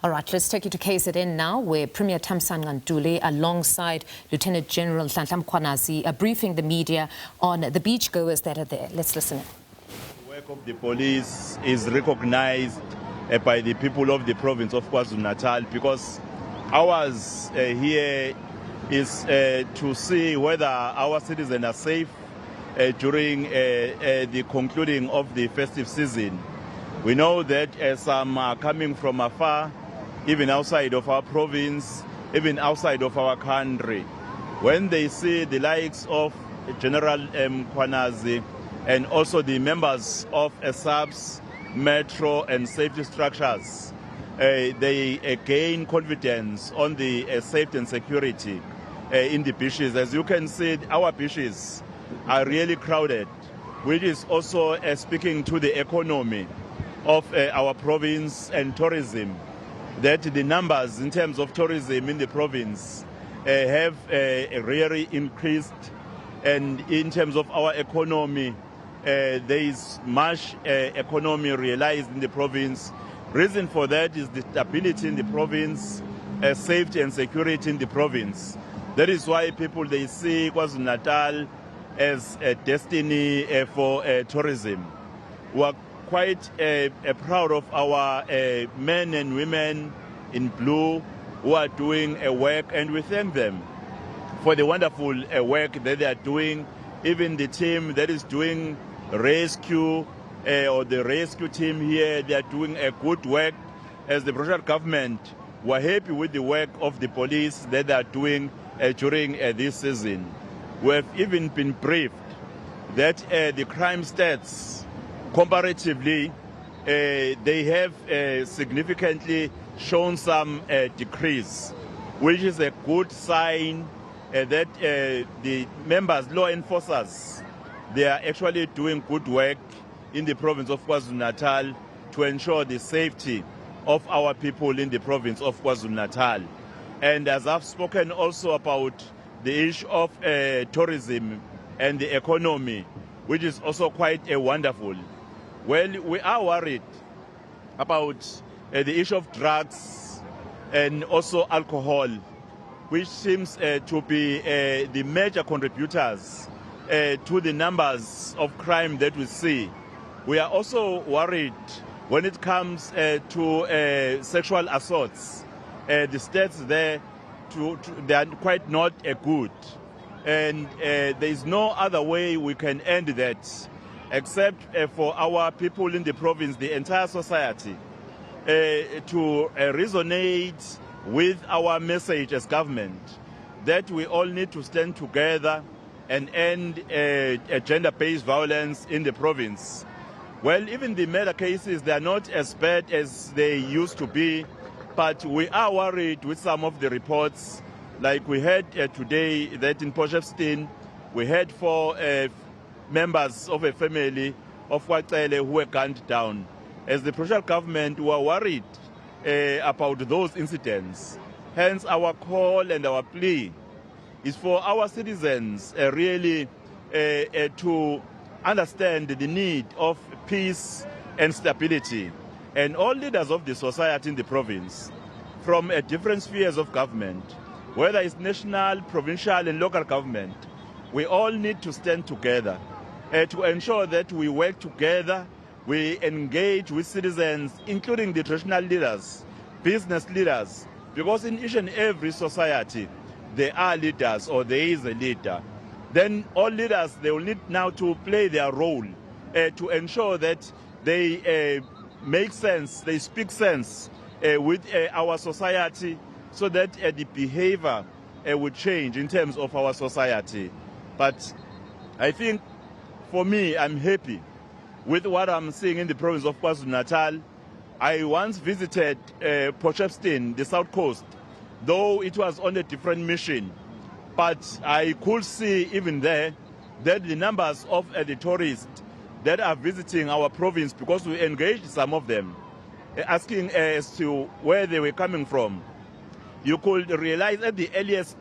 All right, let's take you to KZN now, where Premier Thamsanqa Ntuli, alongside Lieutenant General Nhlanhla Mkhwanazi, are briefing the media on the beachgoers that are there. Let's listen in. The work of the police is recognized by the people of the province of KwaZulu-Natal, because ours here is to see whether our citizens are safe during the concluding of the festive season. We know that some are coming from afar, even outside of our province, even outside of our country. When they see the likes of General Mkhwanazi and also the members of SABC, Metro and safety structures, they gain confidence on the safety and security in the beaches. As you can see, our beaches are really crowded, which is also speaking to the economy of our province and tourism, that the numbers in terms of tourism in the province have really increased. And in terms of our economy, there is much economy realized in the province. Reason for that is the stability in the province, safety and security in the province. That is why people, they see KwaZulu-Natal as a destiny for tourism. We are quite proud of our men and women in blue who are doing work, and we thank them for the wonderful work that they are doing. Even the team that is doing rescue, or the rescue team here, they are doing a good work. As the provincial government, we are happy with the work of the police that they are doing during this season. We have even been briefed that the crime stats, comparatively, they have significantly shown some decrease, which is a good sign that the members, law enforcers, they are actually doing good work in the province of KwaZulu-Natal to ensure the safety of our people in the province of KwaZulu-Natal. And as I've spoken also about the issue of tourism and the economy, which is also quite wonderful. Well, we are worried about the issue of drugs and also alcohol, which seems to be the major contributors to the numbers of crime that we see. We are also worried when it comes to sexual assaults. The stats there, they are quite not good. And there is no other way we can end that except for our people in the province, the entire society, to resonate with our message as government that we all need to stand together and end gender-based violence in the province. Well, even the murder cases, they are not as bad as they used to be, but we are worried with some of the reports. Like we heard today that in Potchefstroom, we had 4 members of a family of Kwatele who were gunned down. As the provincial government, we are worried about those incidents. Hence, our call and our plea is for our citizens really to understand the need of peace and stability. And all leaders of the society in the province, from different spheres of government, whether it's national, provincial and local government, we all need to stand together to ensure that we work together, we engage with citizens, including the traditional leaders, business leaders, because in each and every society, there are leaders or there is a leader. Then all leaders, they will need now to play their role to ensure that they make sense, they speak sense with our society, so that the behavior would change in terms of our society. But I think, for me, I'm happy with what I'm seeing in the province of KwaZulu-Natal. I once visited Potchefstroom, the south coast, though it was on a different mission. But I could see even there that the numbers of the tourists that are visiting our province, because we engaged some of them, asking as to where they were coming from, you could realize at the earliest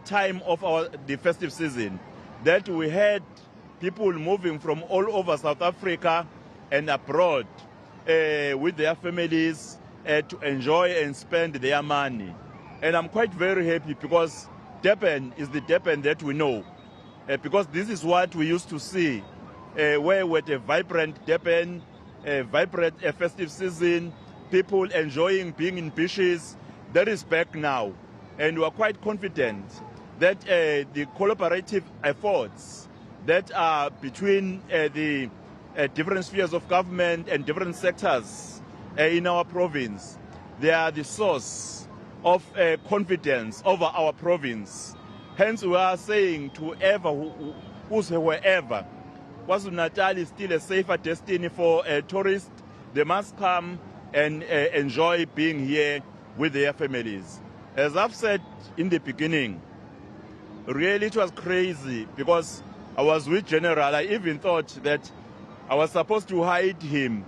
time of the festive season that we had people moving from all over South Africa and abroad with their families to enjoy and spend their money. And I'm quite very happy because Durban is the Durban that we know. Because this is what we used to see, where with a vibrant Durban, a vibrant festive season, people enjoying being in beaches. That is back now. And we are quite confident that the collaborative efforts that are between the different spheres of government and different sectors in our province, they are the source of confidence over our province. Hence, we are saying to whoever, KwaZulu-Natal is still a safer destiny for tourists. They must come and enjoy being here with their families. As I've said in the beginning, really it was crazy because I was with General. I even thought that I was supposed to hide him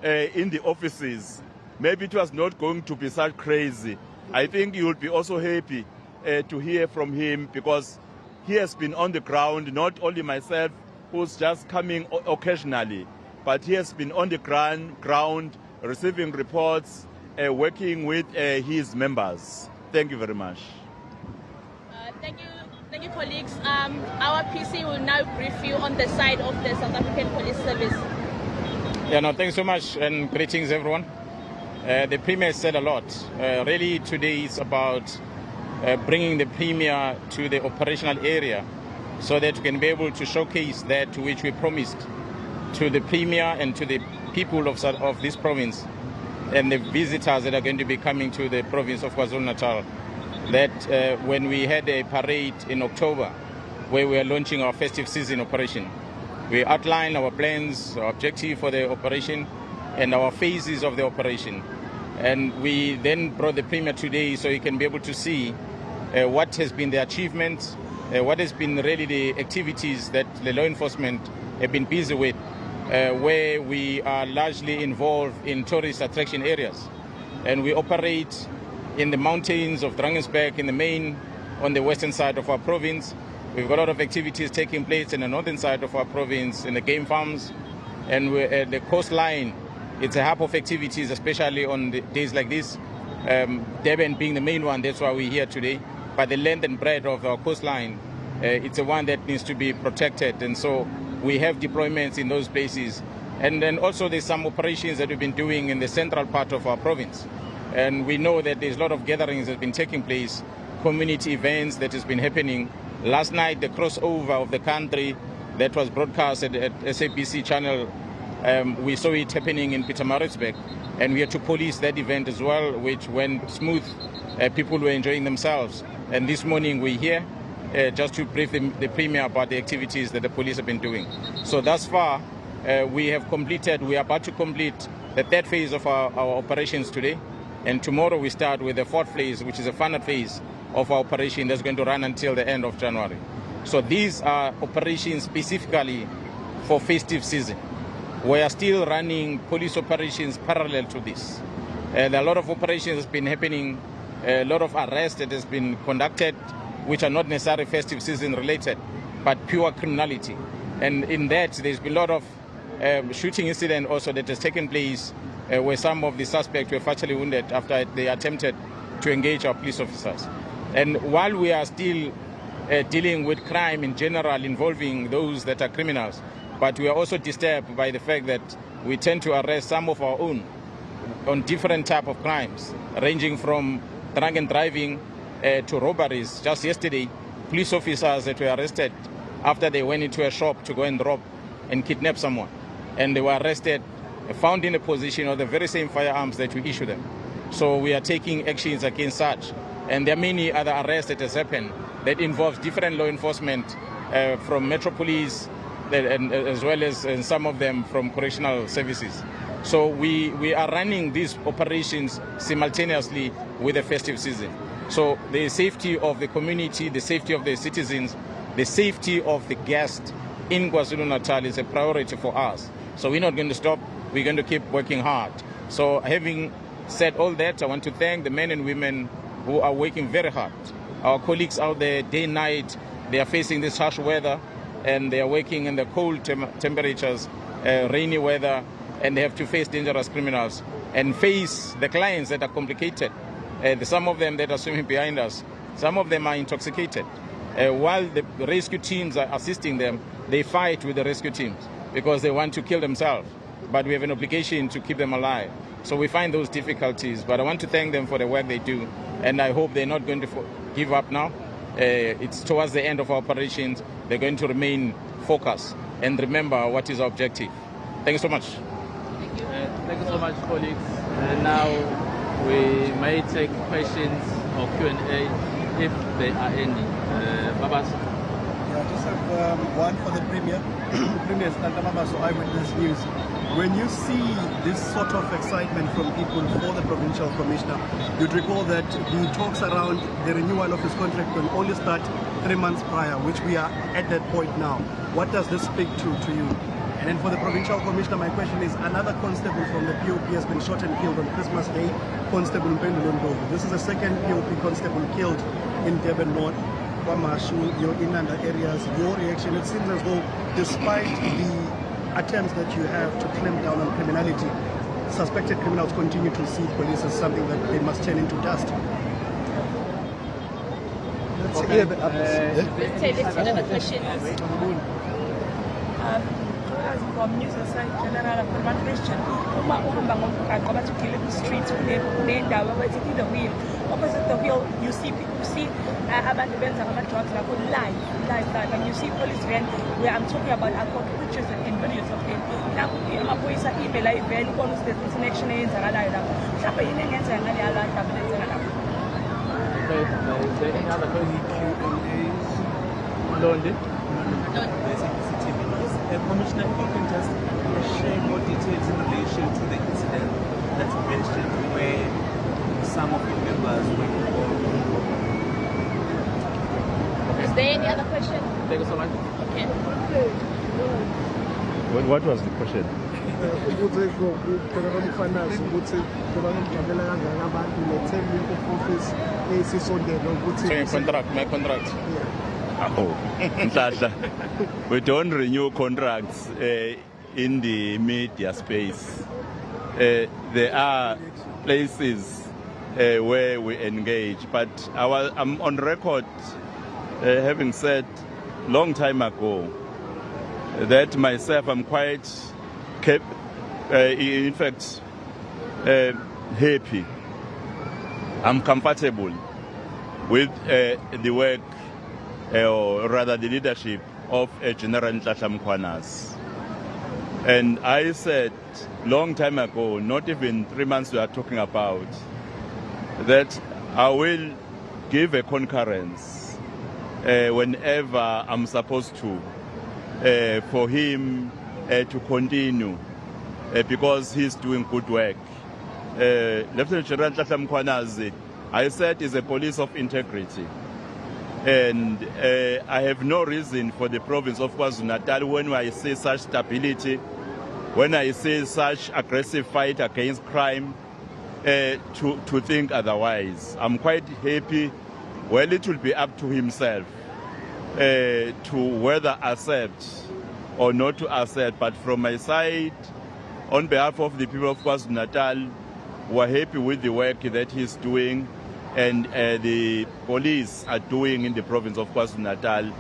in the offices. Maybe it was not going to be such crazy. I think you will be also happy to hear from him because he has been on the ground, not only myself who's just coming occasionally, but he has been on the ground receiving reports, working with his members. Thank you very much. Thank you, colleagues. Our PC will now brief you on the side of the South African Police Service. Yeah, no, thanks so much and greetings everyone. The Premier said a lot. Really today is about bringing the Premier to the operational area so that we can be able to showcase that to which we promised to the Premier and to the people of this province and the visitors that are going to be coming to the province of KwaZulu-Natal. That when we had a parade in October where we are launching our festive season operation, we outlined our plans, our objective for the operation and our phases of the operation. And we then brought the Premier today so he can be able to see what has been the achievements, what has been really the activities that the law enforcement have been busy with, where we are largely involved in tourist attraction areas. And we operate in the mountains of Drakensberg in the main, on the western side of our province. We've got a lot of activities taking place in the northern side of our province, in the game farms, and we're at the coastline. It's a hub of activities, especially on the days like this. Durban being the main one, that's why we're here today. But the length and breadth of our coastline, it's a one that needs to be protected. And so we have deployments in those places. And then also there's some operations that we've been doing in the central part of our province. And we know that there's a lot of gatherings that have been taking place, community events that has been happening. Last night, the crossover of the country that was broadcasted at SABC channel, we saw it happening in Pietermaritzburg, and we had to police that event as well, which went smooth. People were enjoying themselves. And this morning we're here just to brief the Premier about the activities that the police have been doing. So thus far, we are about to complete the third phase of our operations today. And tomorrow we start with the fourth phase, which is a final phase of our operation that's going to run until the end of January. So these are operations specifically for festive season. We are still running police operations parallel to this. A lot of operations has been happening, a lot of arrests that has been conducted, which are not necessarily festive season related, but pure criminality. And in that, there's been a lot of shooting incident also that has taken place where some of the suspects were fatally wounded after they attempted to engage our police officers. And while we are still dealing with crime in general involving those that are criminals, but we are also disturbed by the fact that we tend to arrest some of our own on different type of crimes, ranging from drunken driving to robberies. Just yesterday, police officers that were arrested after they went into a shop to go and rob and kidnap someone. And they were arrested, found in a position of the very same firearms that we issue them. So we are taking actions against such. And there are many other arrests that has happened that involves different law enforcement from Metro Police, and as well as and some of them from correctional services. So we are running these operations simultaneously with the festive season. So the safety of the community, the safety of the citizens, the safety of the guests in KwaZulu-Natal is a priority for us. So we're not going to stop. We're going to keep working hard. So having said all that, I want to thank the men and women who are working very hard. Our colleagues out there, day and night, they are facing this harsh weather, and they are working in the cold temperatures, rainy weather, and they have to face dangerous criminals. and face the clients that are complicated. Some of them that are swimming behind us, some of them are intoxicated. While the rescue teams are assisting them, they fight with the rescue teams because they want to kill themselves. But we have an obligation to keep them alive. So we find those difficulties. But I want to thank them for the work they do. And I hope they're not going to give up now. It's towards the end of our operations. They're going to remain focused and remember what is our objective. Thank you so much. Thank you. Thank you so much, colleagues. Now we may take questions or Q&A if there are any. Babas? Yeah, just have one for the Premier. Premier Stantamamaso, Eyewitness News. When you see this sort of excitement from people for the Provincial Commissioner, you'd recall that the talks around the renewal of his contract will only start 3 months prior, which we are at that point now. What does this speak to you? And then for the Provincial Commissioner, my question is, another constable from the POP has been shot and killed on Christmas Day, Constable Mpendulo Ndlovu. This is the second POP constable killed in Durban North, Kwamashu, your Inanda areas. Your reaction, it seems as though despite the attempts that you have to clamp down on criminality, suspected criminals continue to see police as something that they must turn into dust. Let's hear the others. Let's take another question. From News Aside General, one question. Uma uhamba ngomgaqo bathi ugile ku-street kunendawo abathi the wheel. Opposite the wheel, you see abantu benza ama-drugs lapho live, and you see police van where I'm talking about alcohol pictures and videos of it. Now, amaphoyisa ivela ivele ubona ukuthi there's interaction eyenzakalayo lapho. Mhlawumbe yini engenzeka ngale yala ndaba lenzeka lapho? Is there any other Q&As? London? Commissioner, if you can just share more details in relation to the incident that you mentioned where some of your members were involved. Is there any other question? Thank you so much. Okay. What was the question? My contract. Oh, Nhlahla, we don't renew contracts in the media space. There are places where we engage, but I'm on record having said long time ago that myself I'm quite in fact happy. I'm comfortable with the work or rather the leadership of General Nhlahla Mkhwanazi. And I said long time ago, not even 3 months we are talking about, that I will give a concurrence whenever I'm supposed to for him to continue because he's doing good work. Lieutenant General Nhlahla Mkhwanazi, I said, is a police of integrity. And I have no reason for the province of KwaZulu-Natal, when I see such stability, when I see such aggressive fight against crime, to think otherwise. I'm quite happy. Well, it will be up to himself to whether accept or not to accept. But from my side, on behalf of the people of KwaZulu-Natal, we're happy with the work that he's doing and the police are doing in the province of KwaZulu-Natal.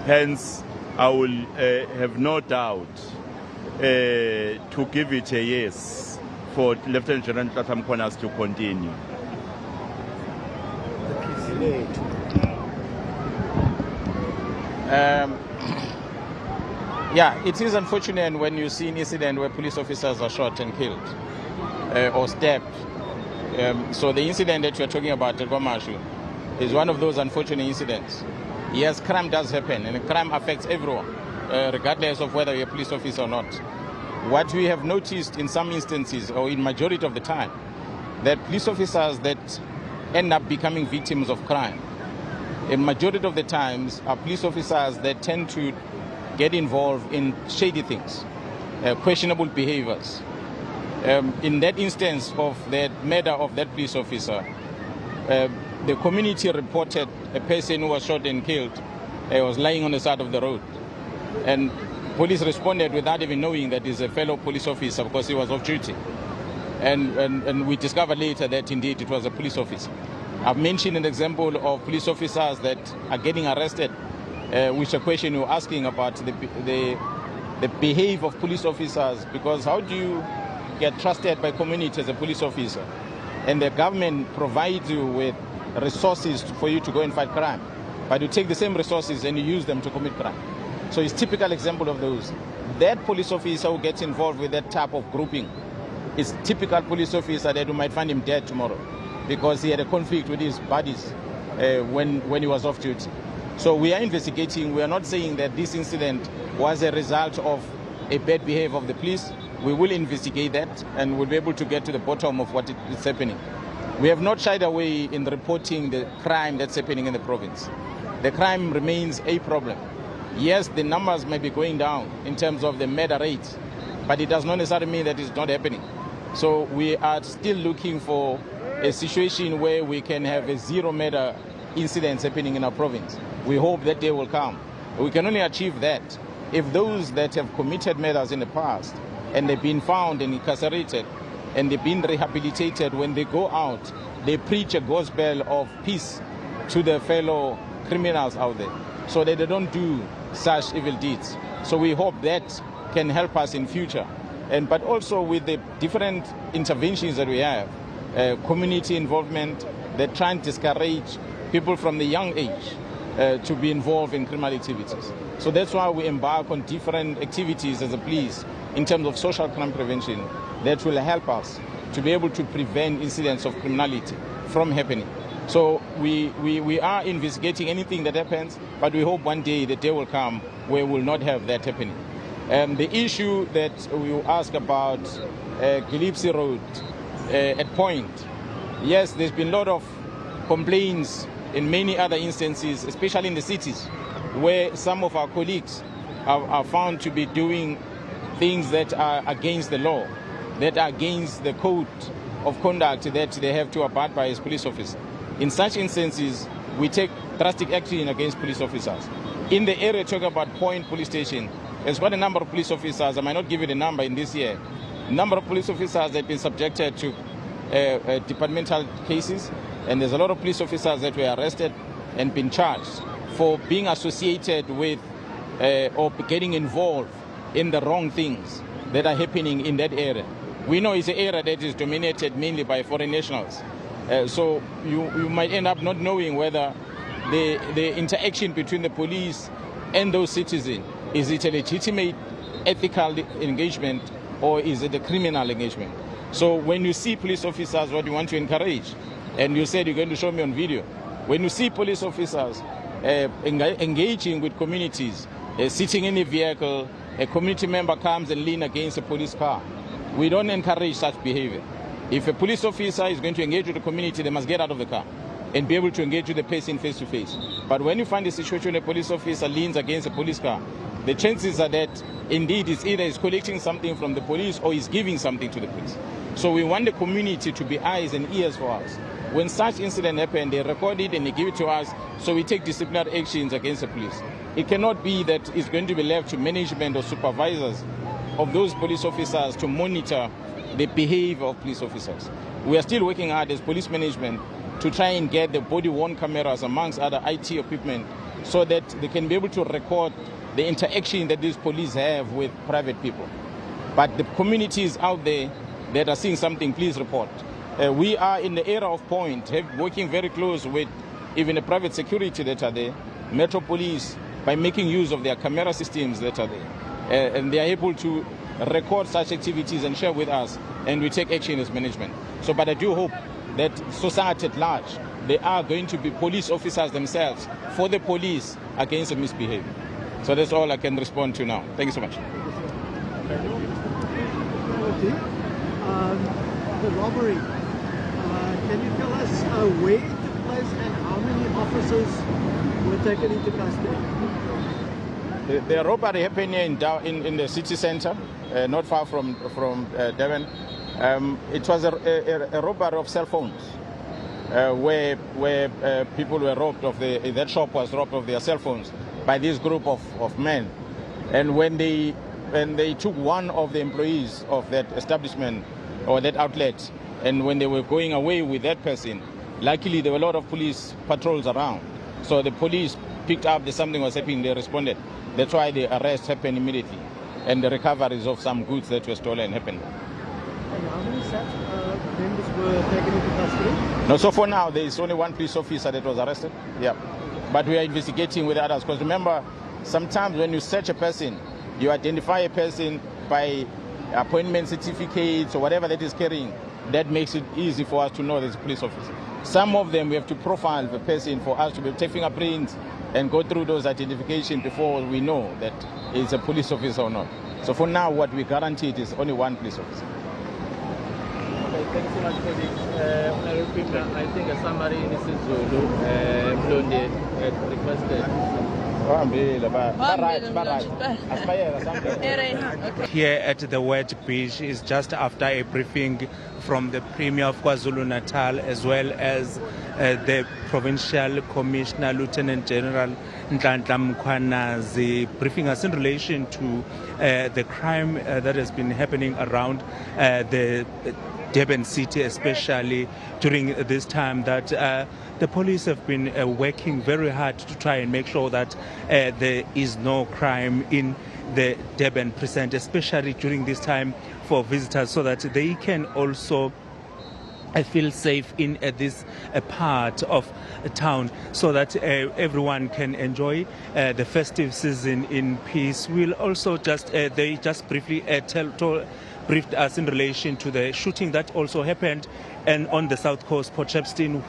Hence, I will have no doubt to give it a yes for Lieutenant General Nhlahla Mkhwanazi to continue. Yeah, it is unfortunate when you see an incident where police officers are shot and killed or stabbed. So the incident that you're talking about at Kwamashu is one of those unfortunate incidents. Yes, crime does happen, and crime affects everyone, regardless of whether you're a police officer or not. What we have noticed in some instances, or in majority of the time, that police officers that end up becoming victims of crime, a majority of the times are police officers that tend to get involved in shady things, questionable behaviors. In that instance of the murder of that police officer, the community reported a person who was shot and killed was lying on the side of the road. And police responded without even knowing that he's a fellow police officer because he was off duty. And we discovered later that indeed it was a police officer. I've mentioned an example of police officers that are getting arrested, which a question you're asking about the behavior of police officers, because how do you get trusted by community as a police officer and the government provides you with resources for you to go and fight crime, but you take the same resources and you use them to commit crime? So it's a typical example of those. That police officer who gets involved with that type of grouping is typical police officer that you might find him dead tomorrow because he had a conflict with his buddies when he was off duty. So we are investigating. We are not saying that this incident was a result of a bad behavior of the police. We will investigate that and we'll be able to get to the bottom of what is happening. We have not shied away in reporting the crime that's happening in the province. The crime remains a problem. Yes, the numbers may be going down in terms of the murder rate, but it does not necessarily mean that it's not happening. So we are still looking for a situation where we can have a zero murder incidents happening in our province. We hope that day will come. We can only achieve that if those that have committed murders in the past and they've been found and incarcerated and they've been rehabilitated, when they go out, they preach a gospel of peace to their fellow criminals out there so that they don't do such evil deeds. So we hope that can help us in future. But also with the different interventions that we have, community involvement, that try and discourage people from the young age to be involved in criminal activities. So that's why we embark on different activities as a police in terms of social crime prevention that will help us to be able to prevent incidents of criminality from happening. So we are investigating anything that happens, but we hope one day the day will come where we will not have that happening. The issue that you ask about Gillespie Road at Point, yes, there's been a lot of complaints in many other instances, especially in the cities, where some of our colleagues are found to be doing things that are against the law, that are against the code of conduct that they have to abide by as police officers. In such instances, we take drastic action against police officers. In the area talking about Point Police Station, there's quite a number of police officers, I might not give you the number in this year, number of police officers that have been subjected to departmental cases, and there's a lot of police officers that were arrested and been charged for being associated with or getting involved in the wrong things that are happening in that area. We know it's an area that is dominated mainly by foreign nationals. So you might end up not knowing whether the interaction between the police and those citizens, is it a legitimate ethical engagement or is it a criminal engagement? So when you see police officers, what you want to encourage, and you said you're going to show me on video, when you see police officers engaging with communities, sitting in a vehicle, a community member comes and leans against a police car, we don't encourage such behavior. If a police officer is going to engage with the community, they must get out of the car and be able to engage with the person face to face. But when you find a situation where a police officer leans against a police car, the chances are that indeed it's either he's collecting something from the police or he's giving something to the police. So we want the community to be eyes and ears for us. When such incident happen, they record it and they give it to us, so we take disciplinary actions against the police. It cannot be that it's going to be left to management or supervisors of those police officers to monitor the behavior of police officers. We are still working hard as police management to try and get the body-worn cameras amongst other IT equipment so that they can be able to record the interaction that these police have with private people. But the communities out there that are seeing something, please report. We are in the area of Point, working very close with even the private security that are there, Metro Police, by making use of their camera systems that are there. And they are able to record such activities and share with us, and we take action as management. So, but I do hope that society at large, they are going to be police officers themselves for the police against the misbehavior. So that's all I can respond to now. Thank you so much. The robbery, can you tell us where it took place and how many officers were taken into custody? The robbery happened in the city center, not far from Durban. It was a robbery of cell phones, where people were robbed of that shop was robbed of their cell phones by this group of men. And when they took one of the employees of that establishment or that outlet. And when they were going away with that person, luckily there were a lot of police patrols around. So the police picked up that something was happening, they responded. That's why the arrest happened immediately. And the recoveries of some goods that were stolen happened. And how many such members were taken into custody? No, so for now, there is only one police officer that was arrested. Yeah. But we are investigating with others. Because remember, sometimes when you search a person, you identify a person by appointment certificates or whatever that is carrying. That makes it easy for us to know there's a police officer. Some of them, we have to profile the person for us to be taking fingerprints and go through those identifications before we know that it's a police officer or not. So for now, what we guaranteed is only one police officer. Okay, thank you so much for this. I think a summary in isiZulu, Blondie requested. Here at the wet beach is just after a briefing from the Premier of KwaZulu-Natal as well as the Provincial Commissioner, Lieutenant General Nhlanhla Mkhwanazi, briefing us in relation to the crime that has been happening around the Durban city, especially during this time that the police have been working very hard to try and make sure that there is no crime in the Durban precinct, especially during this time for visitors, so that they can also feel safe in this part of town, so that everyone can enjoy the festive season in peace. We'll also just they just briefly briefed us in relation to the shooting that also happened and on the south coast, Port Shepstone,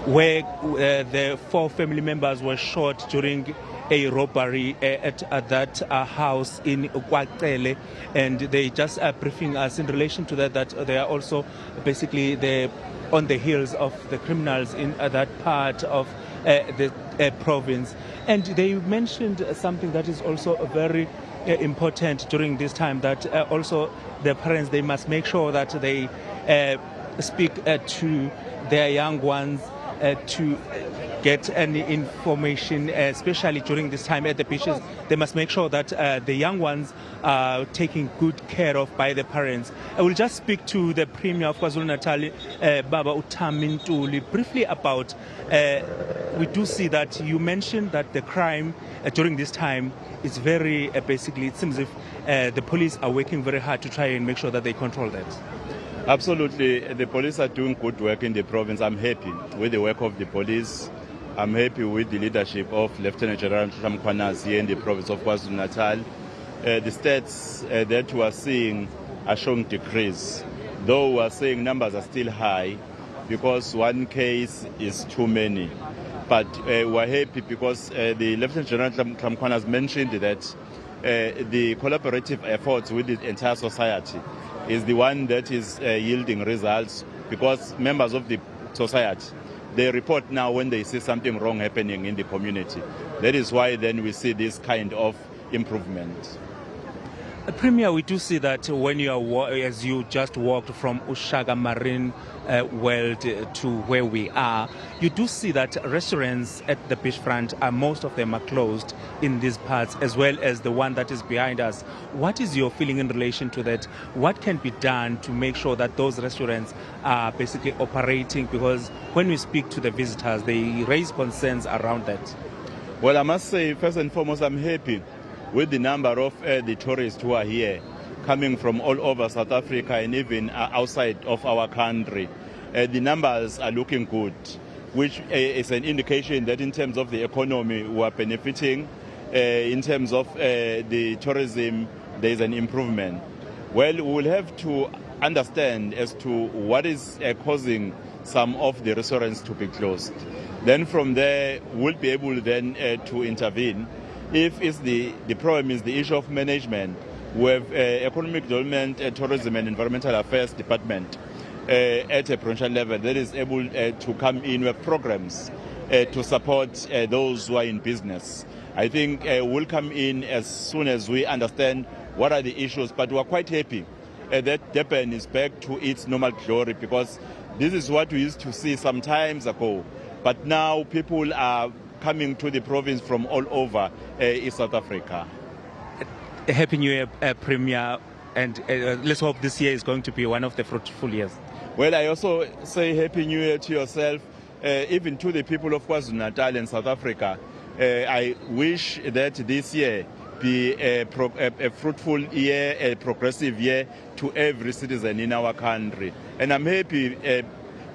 where the 4 family members were shot during a robbery at that house in Kwaqele, and they just are briefing us in relation to that they are also basically on the heels of the criminals in that part of the province. And they mentioned something that is also very important during this time, that also the parents, they must make sure that they speak to their young ones to get any information, especially during this time at the beaches. They must make sure that the young ones are taken good care of by the parents. I will just speak to the Premier of KwaZulu-Natal, Baba Uthami Ntuli, briefly about, we do see that you mentioned that the crime during this time is very, basically, it seems if the police are working very hard to try and make sure that they control that. Absolutely. The police are doing good work in the province. I'm happy with the work of the police. I'm happy with the leadership of Lieutenant General Nhlanhla Mkhwanazi in the province of KwaZulu-Natal. The stats that we are seeing are showing decrease, though we are saying numbers are still high because one case is too many. But we're happy because the Lieutenant General Nhlanhla Mkhwanazi mentioned that the collaborative efforts with the entire society is the one that is yielding results, because members of the society, they report now when they see something wrong happening in the community. That is why then we see this kind of improvement. Premier, we do see that when you are, as you just walked from Ushaga Marine World to where we are, you do see that restaurants at the beachfront, most of them are closed in these parts, as well as the one that is behind us. What is your feeling in relation to that? What can be done to make sure that those restaurants are basically operating? Because when we speak to the visitors, they raise concerns around that. Well, I must say, first and foremost, I'm happy with the number of the tourists who are here, coming from all over South Africa and even outside of our country. The numbers are looking good, which is an indication that in terms of the economy, we are benefiting. In terms of the tourism, there is an improvement. Well, we will have to understand as to what is causing some of the restaurants to be closed. Then from there, we'll be able then to intervene. If it's the problem is the issue of management, we have Economic Development, Tourism and Environmental Affairs Department at a provincial level that is able to come in with programs to support those who are in business. I think we'll come in as soon as we understand what are the issues, but we're quite happy that Durban is back to its normal glory, because this is what we used to see some times ago. But now people are coming to the province from all over East South Africa. Happy New Year, Premier. and let's hope this year is going to be one of the fruitful years. Well, I also say Happy New Year to yourself, even to the people of KwaZulu-Natal and South Africa. I wish that this year be a fruitful year, a progressive year to every citizen in our country. And I'm happy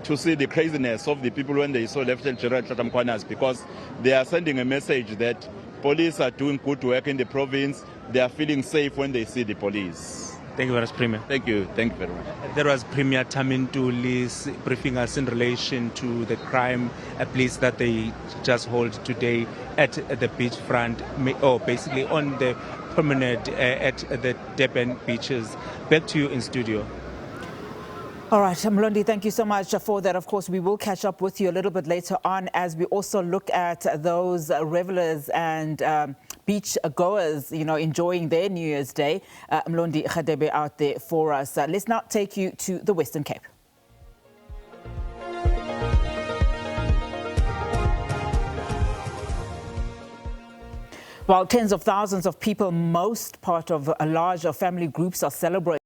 to see the craziness of the people when they saw Lieutenant General Hlatham Khwanazi, because they are sending a message that police are doing good work in the province. They are feeling safe when they see the police. Thank you very much, Premier. Thank you very much. There was Premier Tamintuli briefing us in relation to the crime police that they just hold today at the beachfront, or basically on the promenade at the Durban beaches. Back to you in studio. All right, Mlondi, thank you so much for that. Of course, we will catch up with you a little bit later on as we also look at those revelers and beach goers, enjoying their New Year's Day. Mlondi Khadebe out there for us. Let's now take you to the Western Cape. While tens of thousands of people, most part of large family groups, are celebrating